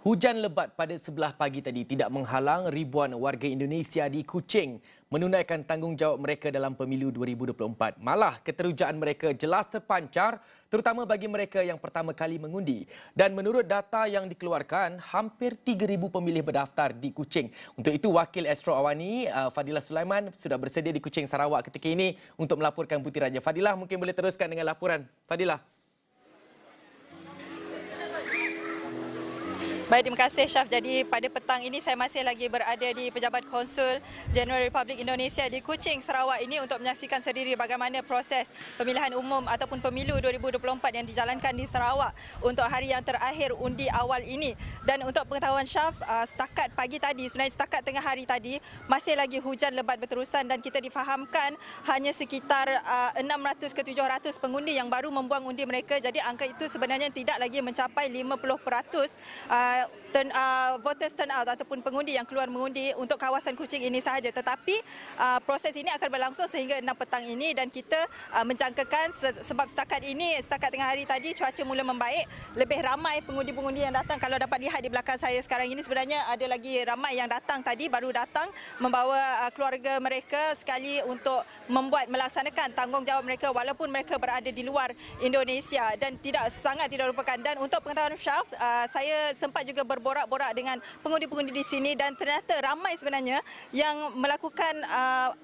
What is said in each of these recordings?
Hujan lebat pada sebelah pagi tadi tidak menghalang ribuan warga Indonesia di Kuching menunaikan tanggungjawab mereka dalam pemilu 2024. Malah keterujaan mereka jelas terpancar terutama bagi mereka yang pertama kali mengundi. Dan menurut data yang dikeluarkan, hampir 3,000 pemilih berdaftar di Kuching. Untuk itu, Wakil Astro Awani Fadilah Sulaiman sudah bersedia di Kuching, Sarawak ketika ini untuk melaporkan butirannya. Fadilah, mungkin boleh teruskan dengan laporan. Fadilah. Baik, terima kasih Syaf. Jadi pada petang ini saya masih lagi berada di Pejabat Konsul Jeneral Republik Indonesia di Kuching, Sarawak ini untuk menyaksikan sendiri bagaimana proses pemilihan umum ataupun pemilu 2024 yang dijalankan di Sarawak untuk hari yang terakhir undi awal ini. Dan untuk pengetahuan Syaf, setakat pagi tadi, sebenarnya setakat tengah hari tadi, masih lagi hujan lebat berterusan dan kita difahamkan hanya sekitar 600 ke 700 pengundi yang baru membuang undi mereka. Jadi angka itu sebenarnya tidak lagi mencapai 50% voters turnout ataupun pengundi yang keluar mengundi untuk kawasan Kuching ini sahaja. Tetapi proses ini akan berlangsung sehingga 6 petang ini dan kita menjangkakan sebab setakat tengah hari tadi cuaca mula membaik, lebih ramai pengundi-pengundi yang datang. Kalau dapat lihat di belakang saya sekarang ini, sebenarnya ada lagi ramai yang datang tadi, baru datang membawa keluarga mereka sekali untuk melaksanakan tanggungjawab mereka walaupun mereka berada di luar Indonesia dan sangat tidak lupakan. Dan untuk pengetahuan Syaf, saya sempat juga berborak-borak dengan pengundi-pengundi di sini dan ternyata ramai sebenarnya yang melakukan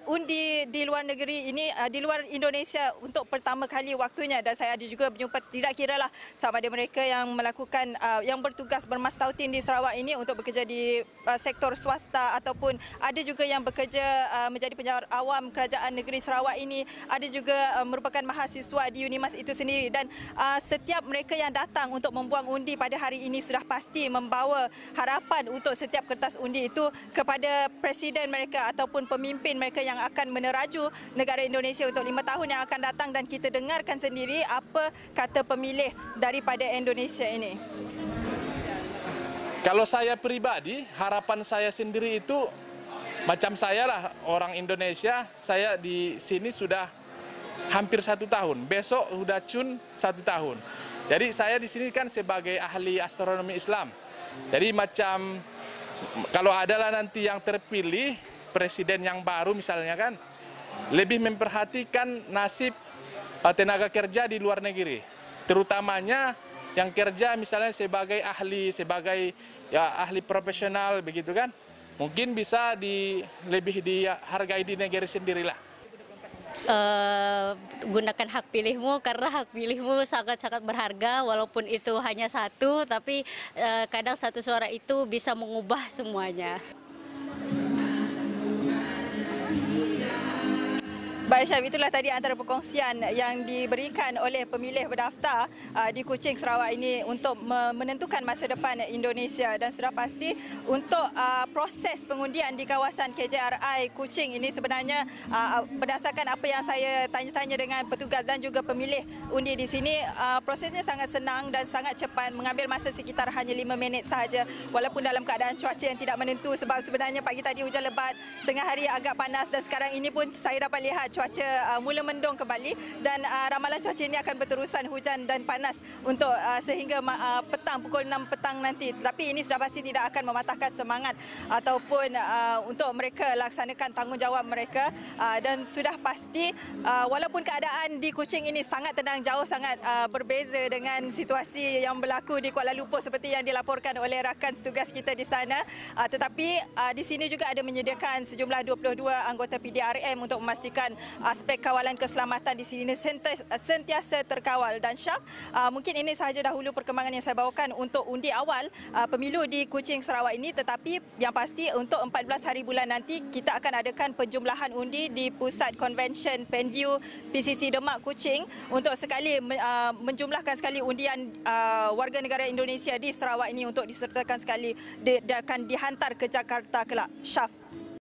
undi di luar negeri ini, di luar Indonesia untuk pertama kali waktunya. Dan saya ada juga berjumpa, tidak kiralah sama ada mereka yang melakukan yang bertugas bermastautin di Sarawak ini untuk bekerja di sektor swasta ataupun ada juga yang bekerja menjadi penjawat awam kerajaan negeri Sarawak ini, ada juga merupakan mahasiswa di UNIMAS itu sendiri. Dan setiap mereka yang datang untuk membuang undi pada hari ini sudah pasti membawa harapan untuk setiap kertas undi itu kepada presiden mereka ataupun pemimpin mereka yang akan meneraju negara Indonesia untuk 5 tahun yang akan datang. Dan kita dengarkan sendiri apa kata pemilih daripada Indonesia ini. Kalau saya pribadi, harapan saya sendiri itu macam saya lah, orang Indonesia. Saya di sini sudah hampir 1 tahun. Besok sudah cun 1 tahun. Jadi saya di sini kan sebagai ahli astronomi Islam. Jadi macam kalau adalah nanti yang terpilih presiden yang baru misalnya kan, lebih memperhatikan nasib tenaga kerja di luar negeri, terutamanya yang kerja misalnya sebagai ahli profesional begitu kan, mungkin bisa lebih dihargai di negeri sendirilah. Gunakan hak pilihmu karena hak pilihmu sangat-sangat berharga, walaupun itu hanya satu, tapi kadang satu suara itu bisa mengubah semuanya. Baik Syaf, itulah tadi antara perkongsian yang diberikan oleh pemilih berdaftar di Kuching, Sarawak ini untuk menentukan masa depan Indonesia. Dan sudah pasti untuk proses pengundian di kawasan KJRI Kuching ini sebenarnya berdasarkan apa yang saya tanya-tanya dengan petugas dan juga pemilih undi di sini, prosesnya sangat senang dan sangat cepat, mengambil masa sekitar hanya 5 minit sahaja walaupun dalam keadaan cuaca yang tidak menentu. Sebab sebenarnya pagi tadi hujan lebat, tengah hari agak panas dan sekarang ini pun saya dapat lihat cuaca mula mendung kembali dan ramalan cuaca ini akan berterusan hujan dan panas untuk sehingga petang pukul 6 petang nanti. Tapi ini sudah pasti tidak akan mematahkan semangat ataupun untuk mereka laksanakan tanggungjawab mereka. Dan sudah pasti walaupun keadaan di Kuching ini sangat tenang, jauh sangat berbeza dengan situasi yang berlaku di Kuala Lumpur seperti yang dilaporkan oleh rakan setugas kita di sana. Tetapi di sini juga ada menyediakan sejumlah 22 anggota PDRM untuk memastikan aspek kawalan keselamatan di sini sentiasa terkawal. Dan Syaf, mungkin ini sahaja dahulu perkembangan yang saya bawakan untuk undi awal pemilu di Kuching, Sarawak ini. Tetapi yang pasti untuk 14 hari bulan nanti kita akan adakan penjumlahan undi di Pusat Convention Penview PCC Demak Kuching untuk sekali menjumlahkan sekali undian warga negara Indonesia di Sarawak ini untuk disertakan sekali dan akan dihantar ke Jakarta kelak. Syaf.